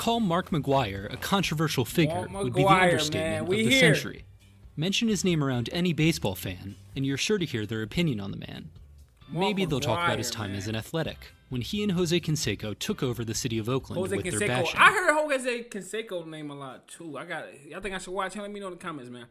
call Mark McGwire a controversial figure would be the understatement of the century. Mention his name around any baseball fan, and you're sure to hear their opinion on the man. Maybe they'll talk about his time as an athletic, when he and Jose Canseco took over the city of Oakland with their passion. I heard Jose Canseco's name a lot, too. I think I should watch him. Let me know in the comments, man.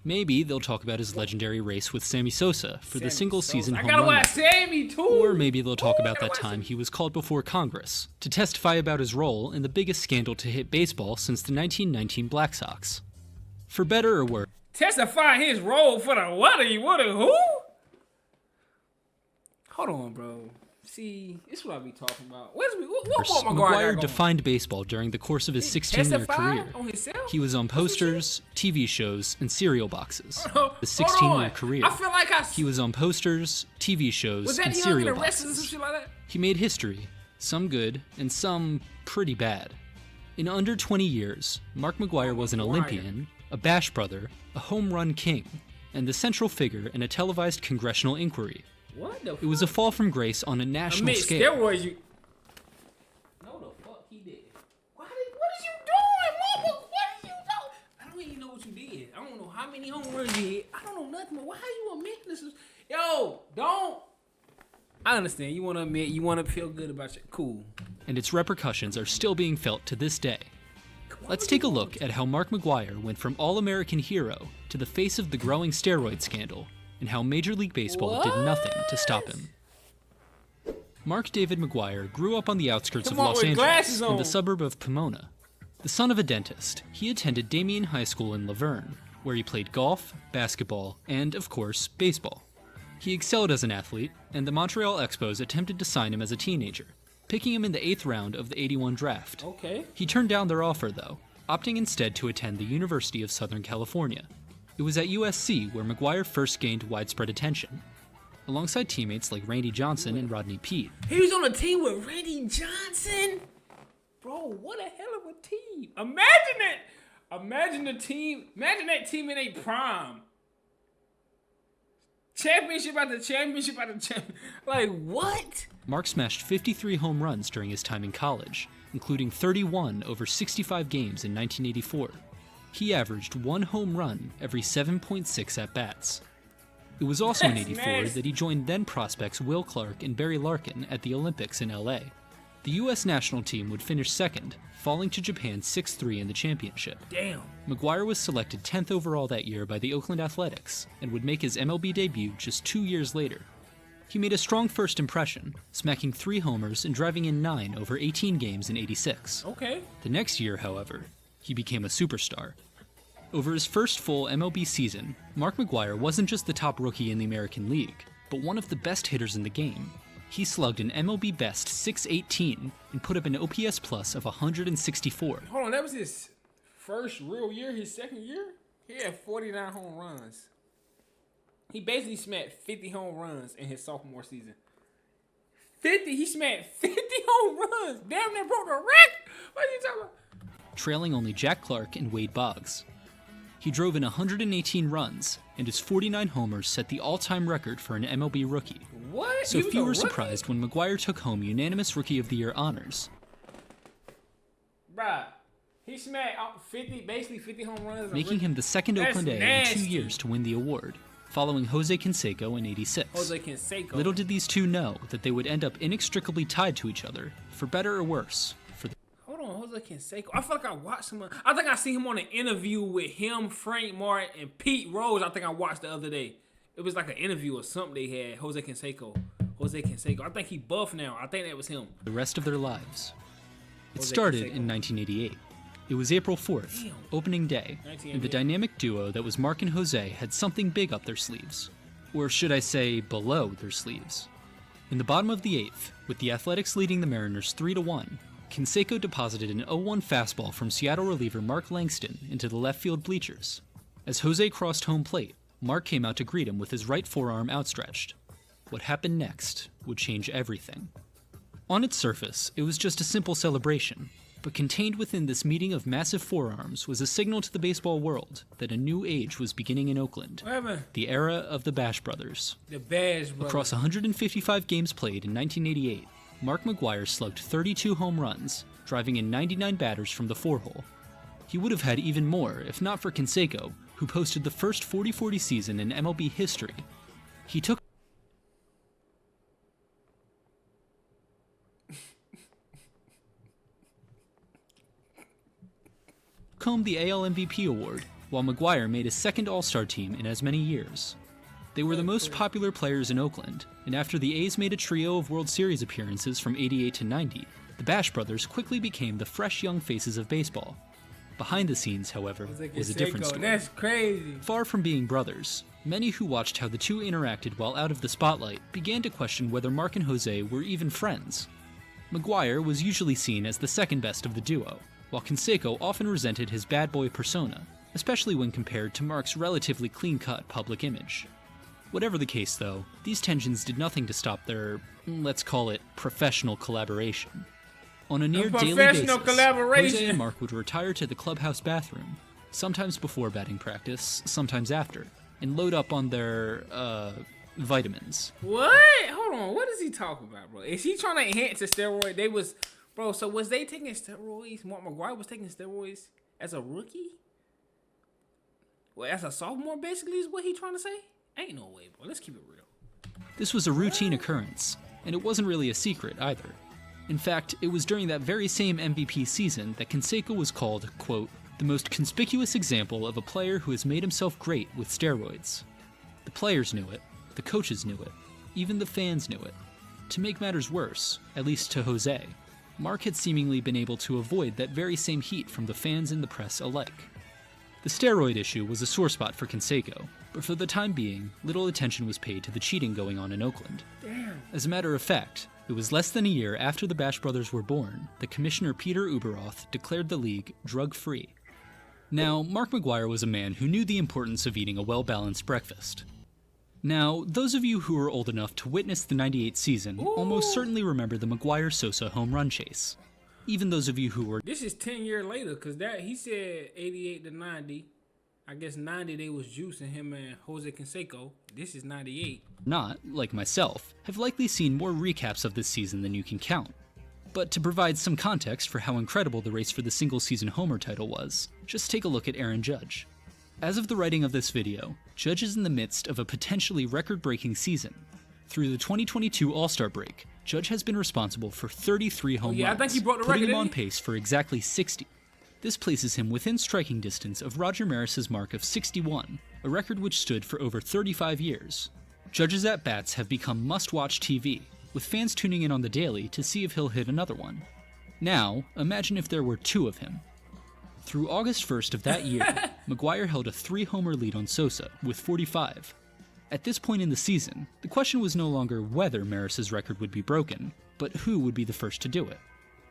Maybe they'll talk about his legendary race with Sammy Sosa for the single-season home run. I gotta watch Sammy, too! Or maybe they'll talk about that time he was called before Congress to testify about his role in the biggest scandal to hit baseball since the 1919 Black Sox. For better or worse... Testify his role for the who? Hold on, bro. See, this is what I be talking about. What McGwire defined baseball during the course of his 16-year career. He was on posters, TV shows, and cereal boxes. The 16-year career. He was on posters, TV shows, and cereal boxes. He made history, some good and some pretty bad. In under 20 years, Mark McGwire was an Olympian, a Bash brother, a home run king, and the central figure in a televised congressional inquiry. What the fuck? It was a fall from grace on a national scale. Steroids, you... No, the fuck he did. What is you doing, mama? What are you doing? I don't even know what you did. I don't know how many home runs you hit. I don't know nothing. Why are you admitting this? Yo, don't. I understand. You want to admit. You want to feel good about your... Cool. And its repercussions are still being felt to this day. Let's take a look at how Mark McGwire went from all-American hero to the face of the growing steroid scandal, and how Major League Baseball did nothing to stop him. Mark David McGwire grew up on the outskirts of Los Angeles in the suburb of Pomona. The son of a dentist, he attended Damien High School in Laverne, where he played golf, basketball, and, of course, baseball. He excelled as an athlete, and the Montreal Expos attempted to sign him as a teenager, picking him in the 8th round of the '81 draft. He turned down their offer, though, opting instead to attend the University of Southern California. It was at USC where McGwire first gained widespread attention, alongside teammates like Randy Johnson and Rodney Peete. He was on a team with Randy Johnson? Bro, what a hell of a team. Imagine it. Imagine the team. Imagine that team in a prime. Championship after championship after championship. Like, what? Mark smashed 53 home runs during his time in college, including 31 over 65 games in 1984. He averaged 1 home run every 7.6 at-bats. It was also in '84 that he joined then prospects Will Clark and Barry Larkin at the Olympics in LA. The U.S. national team would finish second, falling to Japan 6-3 in the championship. Damn. McGwire was selected 10th overall that year by the Oakland Athletics and would make his MLB debut just 2 years later. He made a strong first impression, smacking 3 homers and driving in 9 over 18 games in '86. The next year, however, he became a superstar. Over his first full MLB season, Mark McGwire wasn't just the top rookie in the American League, but one of the best hitters in the game. He slugged an MLB best .618 and put up an OPS plus of 164. Hold on, that was his first real year, his second year? He had 49 home runs. He basically smacked 50 home runs in his sophomore season. 50? He smacked 50 home runs! Damn, they broke the record! What are you talking about? Trailing only Jack Clark and Wade Boggs. He drove in 118 runs, and his 49 homers set the all-time record for an MLB rookie. What? So few were surprised when McGwire took home unanimous Rookie of the Year honors. Bruh, he smacked basically 50 home runs. Making him the second Oakland A in 2 years to win the award, following Jose Canseco in '86. Jose Canseco. Little did these two know that they would end up inextricably tied to each other, for better or worse. Jose Canseco. I feel like I watched him. I think I seen him on an interview with him, Frank Martin, and Pete Rose. I think I watched the other day. It was like an interview or something they had. Jose Canseco. I think he buff now. I think that was him. The rest of their lives. It started in 1988. It was April 4th, opening day, and the dynamic duo that was Mark and Jose had something big up their sleeves. Or should I say, below their sleeves. In the bottom of the 8th, with the Athletics leading the Mariners 3-1, Canseco deposited an 0-1 fastball from Seattle reliever Mark Langston into the left field bleachers. As Jose crossed home plate, Mark came out to greet him with his right forearm outstretched. What happened next would change everything. On its surface, it was just a simple celebration, but contained within this meeting of massive forearms was a signal to the baseball world that a new age was beginning in Oakland. The era of the Bash Brothers. The Bash Brothers. Across 155 games played in 1988, Mark McGwire slugged 32 home runs, driving in 99 batters from the 4-hole. He would have had even more if not for Canseco, who posted the first 40-40 season in MLB history. He took home the AL MVP award, while McGwire made his second All-Star team in as many years. They were the most popular players in Oakland, and after the A's made a trio of World Series appearances from '88 to '90, the Bash brothers quickly became the fresh young faces of baseball. Behind the scenes, however, was a different story. That's crazy. Far from being brothers, many who watched how the two interacted while out of the spotlight began to question whether Mark and Jose were even friends. McGwire was usually seen as the second best of the duo, while Canseco often resented his bad boy persona, especially when compared to Mark's relatively clean-cut public image. Whatever the case, though, these tensions did nothing to stop their, let's call it, professional collaboration. On a near daily basis, Jose and Mark would retire to the clubhouse bathroom, sometimes before batting practice, sometimes after, and load up on their, vitamins. What? Hold on, what is he talking about, bro? Is he trying to enhance a steroid? So was they taking steroids? Mark McGwire was taking steroids as a rookie? Well, as a sophomore, basically, is what he trying to say? Ain't no way, bro. Let's keep it real. This was a routine occurrence, and it wasn't really a secret either. In fact, it was during that very same MVP season that Canseco was called, quote, the most conspicuous example of a player who has made himself great with steroids. The players knew it, the coaches knew it, even the fans knew it. To make matters worse, at least to Jose, Mark had seemingly been able to avoid that very same heat from the fans and the press alike. The steroid issue was a sore spot for Canseco, but for the time being, little attention was paid to the cheating going on in Oakland. Damn. As a matter of fact, it was less than a year after the Bash brothers were born that Commissioner Peter Ueberroth declared the league drug-free. Now, Mark McGwire was a man who knew the importance of eating a well-balanced breakfast. Now, those of you who are old enough to witness the '98 season almost certainly remember the McGwire-Sosa home run chase. Even those of you who were... This is 10 years later, because he said 88 to 90. I guess 90 they was juicing him and Jose Canseco. This is 98. Not, like myself, have likely seen more recaps of this season than you can count. But to provide some context for how incredible the race for the single-season homer title was, just take a look at Aaron Judge. As of the writing of this video, Judge is in the midst of a potentially record-breaking season. Through the 2022 All-Star break, Judge has been responsible for 33 home runs, I think he broke the record, putting him on pace for exactly 60. This places him within striking distance of Roger Maris's mark of 61, a record which stood for over 35 years. Judge's at-bats have become must-watch TV, with fans tuning in on the daily to see if he'll hit another one. Now, imagine if there were two of him. Through August 1st of that year, McGwire held a 3-homer lead on Sosa, with 45. At this point in the season, the question was no longer whether Maris's record would be broken, but who would be the first to do it.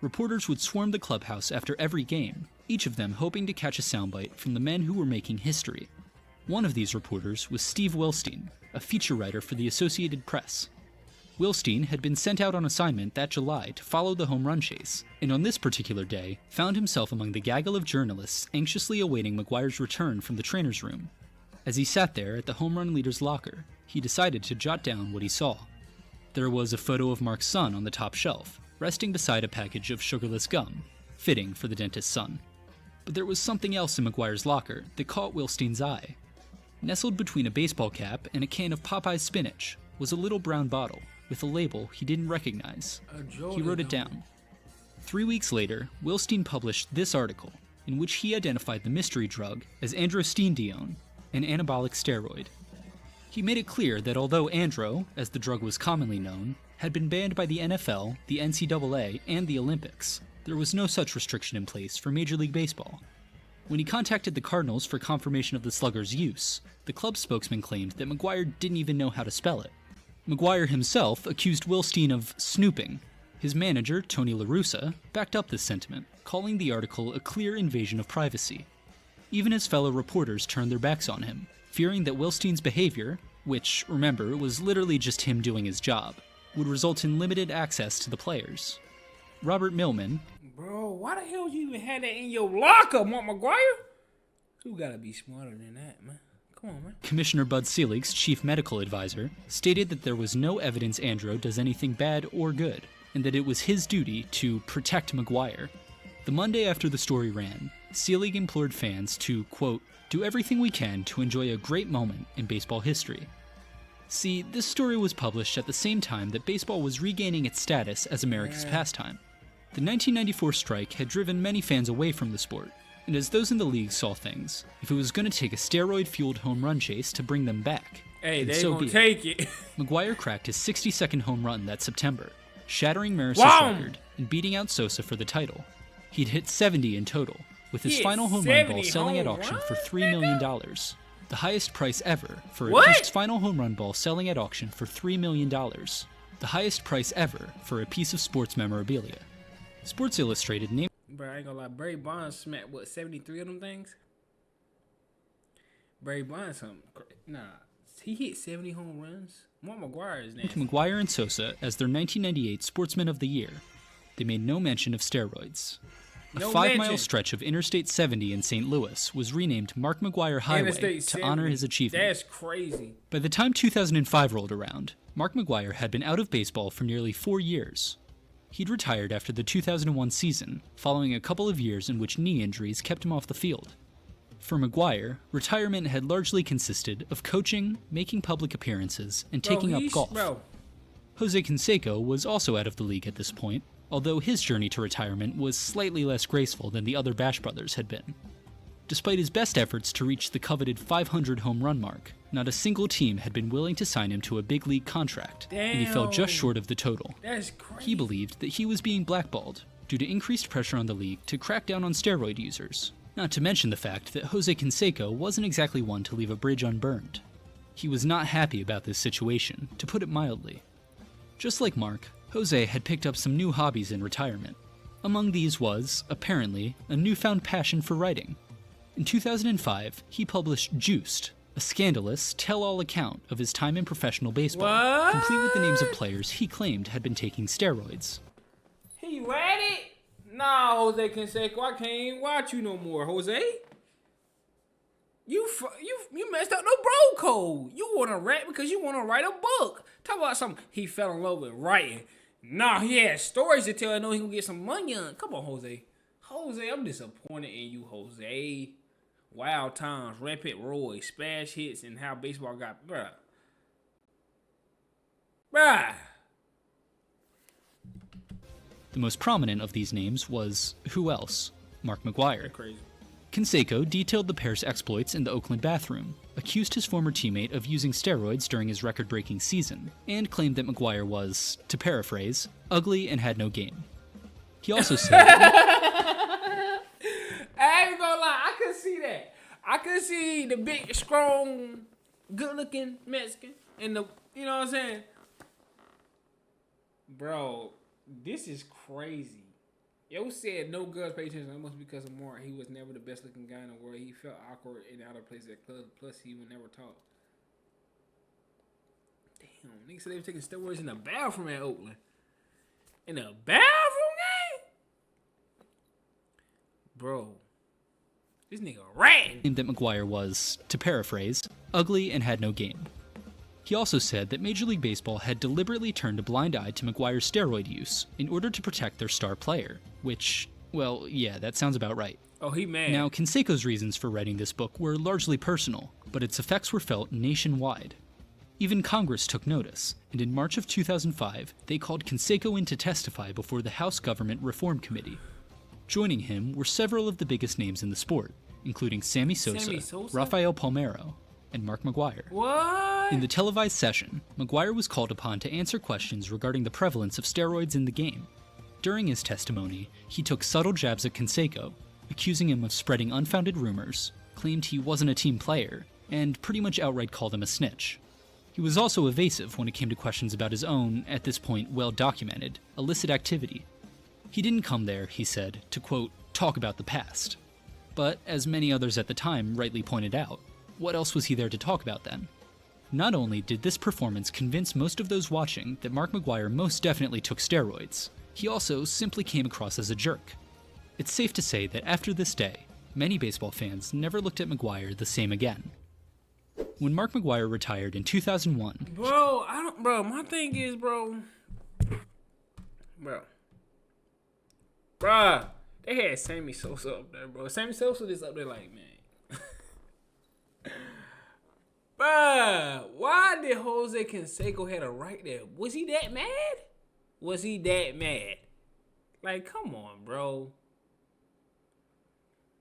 Reporters would swarm the clubhouse after every game, each of them hoping to catch a soundbite from the men who were making history. One of these reporters was Steve Wilstein, a feature writer for the Associated Press. Wilstein had been sent out on assignment that July to follow the home run chase, and on this particular day, found himself among the gaggle of journalists anxiously awaiting McGwire's return from the trainer's room. As he sat there at the home run leader's locker, he decided to jot down what he saw. There was a photo of Mark's son on the top shelf, resting beside a package of sugarless gum, fitting for the dentist's son. But there was something else in McGwire's locker that caught Wilstein's eye. Nestled between a baseball cap and a can of Popeye's spinach was a little brown bottle with a label he didn't recognize. He wrote it down. 3 weeks later, Wilstein published this article, in which he identified the mystery drug as androstenedione, an anabolic steroid. He made it clear that although andro, as the drug was commonly known, had been banned by the NFL, the NCAA, and the Olympics, there was no such restriction in place for Major League Baseball. When he contacted the Cardinals for confirmation of the slugger's use, the club spokesman claimed that McGwire didn't even know how to spell it. McGwire himself accused Wilstein of snooping. His manager, Tony La Russa, backed up this sentiment, calling the article a clear invasion of privacy. Even his fellow reporters turned their backs on him, fearing that Wilstein's behavior, which, remember, was literally just him doing his job, would result in limited access to the players. Robert Millman... Bro, why the hell you even had that in your locker, Mark McGwire? You gotta be smarter than that, man. Come on, man. Commissioner Bud Selig's chief medical advisor stated that there was no evidence Andro does anything bad or good, and that it was his duty to protect McGwire. The Monday after the story ran, Selig implored fans to, quote, do everything we can to enjoy a great moment in baseball history. See, this story was published at the same time that baseball was regaining its status as America's pastime. The 1994 strike had driven many fans away from the sport, and as those in the league saw things, if it was going to take a steroid-fueled home run chase to bring them back, hey, they so gonna take it. McGwire cracked his 62nd home run that September, shattering Maris's record and beating out Sosa for the title. He'd hit 70 in total, with his final home run ball selling at auction for $3 million. The highest price ever for a piece final home run ball selling at auction for $3 million. The highest price ever for a piece of sports memorabilia. Sports Illustrated named... Bro, I ain't gonna lie, Barry Bonds smacked, what, 73 of them things? Barry Bonds, he hit 70 home runs. Mark McGwire is nasty. McGwire and Sosa as their 1998 Sportsman of the Year. They made no mention of steroids. A 5-mile stretch of Interstate 70 in St. Louis was renamed Mark McGwire Highway to honor his achievement. That's crazy. By the time 2005 rolled around, Mark McGwire had been out of baseball for nearly 4 years. He'd retired after the 2001 season, following a couple of years in which knee injuries kept him off the field. For McGwire, retirement had largely consisted of coaching, making public appearances, and taking up golf. Jose Canseco was also out of the league at this point, although his journey to retirement was slightly less graceful than the other Bash brothers had been. Despite his best efforts to reach the coveted 500 home run mark, not a single team had been willing to sign him to a big league contract, and he fell just short of the total. That's crazy. He believed that he was being blackballed due to increased pressure on the league to crack down on steroid users, not to mention the fact that Jose Canseco wasn't exactly one to leave a bridge unburned. He was not happy about this situation, to put it mildly. Just like Mark, Jose had picked up some new hobbies in retirement. Among these was, apparently, a newfound passion for writing. In 2005, he published Juiced, a scandalous, tell-all account of his time in professional baseball, complete with the names of players he claimed had been taking steroids. He read it? Nah, Jose Canseco, I can't even watch you no more, Jose. You messed up the bro code. You want to rap because you want to write a book. Talk about something he fell in love with writing. Nah, he had stories to tell. I know he gonna get some money on. Come on, Jose. Jose, I'm disappointed in you, Jose. Wild times, rampant Roy, smash hits, and how baseball got, bruh. The most prominent of these names was, who else? Mark McGwire. That's crazy. Canseco detailed the pair's exploits in the Oakland bathroom, accused his former teammate of using steroids during his record-breaking season, and claimed that McGwire was, to paraphrase, ugly and had no game. He also said... I ain't gonna lie, I could see that. I could see the big, strong, good-looking Mexican and the, you know what I'm saying? Bro, this is crazy. Yo said no girls pay attention. That must be because of Mark. He was never the best looking guy in the world. He felt awkward and out of place at clubs. Plus, he would never talk. Damn, niggas said they were taking steroids in the bathroom at Oakland. In the bathroom, gang? Bro, this nigga ratting. That McGwire was, to paraphrase, ugly and had no game. He also said that Major League Baseball had deliberately turned a blind eye to McGwire's steroid use in order to protect their star player, which, well, yeah, that sounds about right. Oh, he mad. Now, Canseco's reasons for writing this book were largely personal, but its effects were felt nationwide. Even Congress took notice, and in March of 2005, they called Canseco in to testify before the House Government Reform Committee. Joining him were several of the biggest names in the sport, including Sammy Sosa, Rafael Palmeiro, and Mark McGwire. What? In the televised session, McGwire was called upon to answer questions regarding the prevalence of steroids in the game. During his testimony, he took subtle jabs at Canseco, accusing him of spreading unfounded rumors, claimed he wasn't a team player, and pretty much outright called him a snitch. He was also evasive when it came to questions about his own, at this point well-documented, illicit activity. He didn't come there, he said, to, quote, talk about the past. But, as many others at the time rightly pointed out, what else was he there to talk about then? Not only did this performance convince most of those watching that Mark McGwire most definitely took steroids, he also simply came across as a jerk. It's safe to say that after this day, many baseball fans never looked at McGwire the same again. When Mark McGwire retired in 2001... my thing is, Bruh, They had Sammy Sosa up there, bro. Sammy Sosa just up there like, man. Bruh, why did Jose Canseco had a right there? Was he that mad? Was he that mad? Like, come on, bro.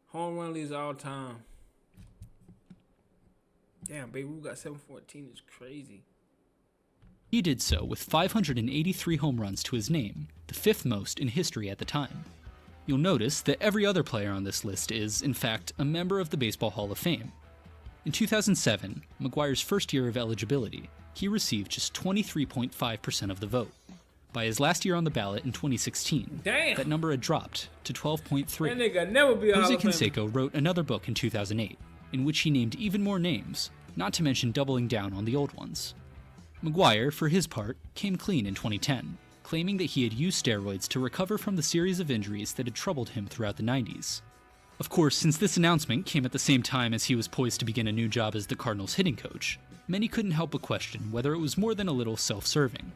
Home run leads all time. Damn, Babe Ruth got 714. It's crazy. He did so with 583 home runs to his name, the fifth most in history at the time. You'll notice that every other player on this list is, in fact, a member of the Baseball Hall of Fame. In 2007, McGwire's first year of eligibility, he received just 23.5% of the vote. By his last year on the ballot in 2016, that number had dropped to 12.3%. That nigga never be a Jose Hall of Famer. Canseco wrote another book in 2008, in which he named even more names, not to mention doubling down on the old ones. McGwire, for his part, came clean in 2010, claiming that he had used steroids to recover from the series of injuries that had troubled him throughout the 90s. Of course, since this announcement came at the same time as he was poised to begin a new job as the Cardinals' hitting coach, many couldn't help but question whether it was more than a little self-serving.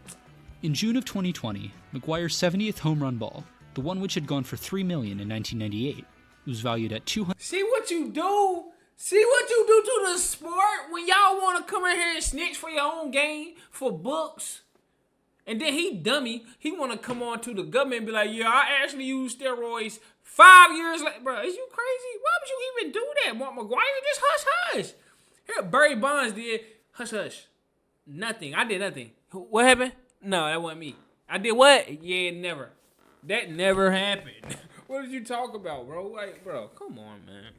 In June of 2020, McGwire's 70th home run ball, the one which had gone for $3 million in 1998, was valued at $200. See what you do? See what you do to the sport when y'all want to come in here and snitch for your own game, for books? And then he dummy. He want to come on to the government and be like, yeah, I actually used steroids 5 years later. Bro, is you crazy? Why would you even do that, Mark McGwire? Just hush, hush. Here, Barry Bonds did. Hush, hush. Nothing. I did nothing. What happened? No, that wasn't me. I did what? Yeah, never. That never happened. What did you talk about, bro? Like, bro, come on, man.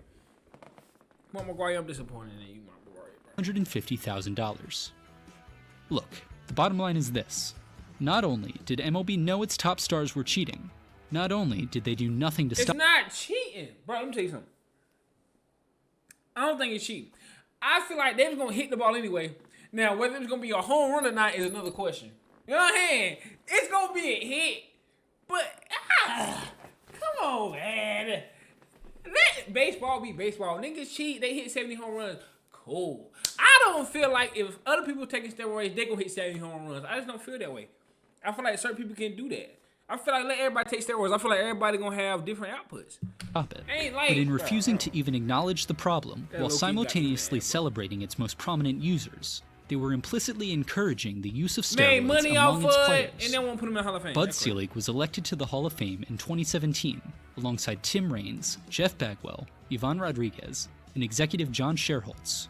Mark McGwire, I'm disappointed in you, Mark McGwire, bro. $150,000. Look, the bottom line is this. Not only did MLB know its top stars were cheating, not only did they do nothing to stop... It's not cheating. Bro, let me tell you something. I don't think it's cheating. I feel like they was going to hit the ball anyway. Now, whether it's going to be a home run or not is another question. You know what I'm saying? It's going to be a hit. But, come on, man. Let baseball be baseball. Niggas cheat. They hit 70 home runs. Cool. I don't feel like if other people taking steroids, they going to hit 70 home runs. I just don't feel that way. I feel like certain people can do that. I feel like let everybody take steroids. I feel like everybody going to have different outputs. Stop it. Ain't like, but in refusing to even acknowledge the problem while low-key simultaneously got me, man, celebrating its most prominent users, they were implicitly encouraging the use of made steroids money among off its of players. it, and then won't put him in the Hall of Fame. Bud That's crazy. Selig was elected to the Hall of Fame in 2017 alongside Tim Raines, Jeff Bagwell, Ivan Rodriguez, and executive John Sherholtz.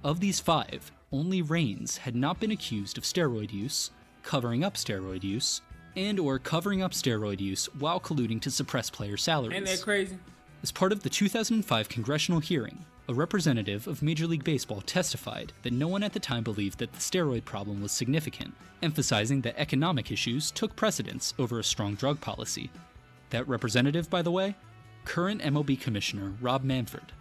Of these five, only Raines had not been accused of steroid use, covering up steroid use, and/or covering up steroid use while colluding to suppress player salaries. Ain't that crazy? As part of the 2005 congressional hearing, a representative of Major League Baseball testified that no one at the time believed that the steroid problem was significant, emphasizing that economic issues took precedence over a strong drug policy. That representative, by the way, current MLB Commissioner Rob Manfred.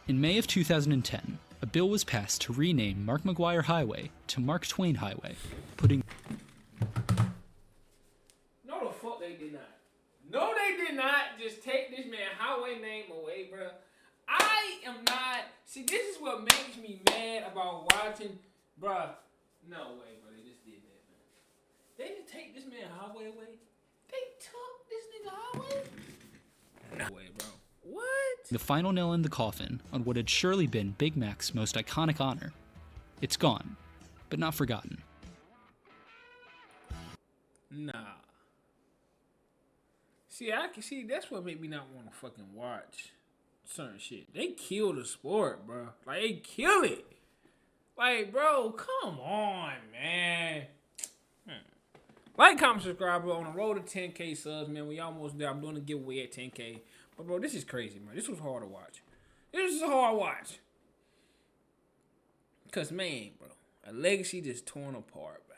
In May of 2010, a bill was passed to rename Mark McGwire Highway to Mark Twain Highway, putting... No, the fuck they did not. No, they did not. Just take this man highway name away, bro. I am not. See, this is what makes me mad about watching, bro. No way, bro. They just did that, man. They didn't take this man highway away. They took this nigga highway. No way, bro. What? The final nail in the coffin on what had surely been Big Mac's most iconic honor. It's gone, but not forgotten. Nah. See, I can see that's what made me not want to fucking watch certain shit. They kill the sport, bro. Like, they kill it. Like, bro, come on, man. Like, comment, subscribe, bro. On the road to 10K subs, man. We almost there. I'm doing a giveaway at 10K. But, bro, this is crazy, man. This was hard to watch. This is a hard watch. Because, man, bro, a legacy just torn apart, bro.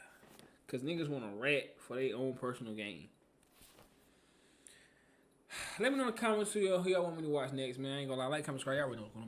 Because niggas want to rat for their own personal gain. Let me know in the comments who y'all want me to watch next, man. I ain't gonna lie. Like, comment, subscribe. Y'all already know what's going on.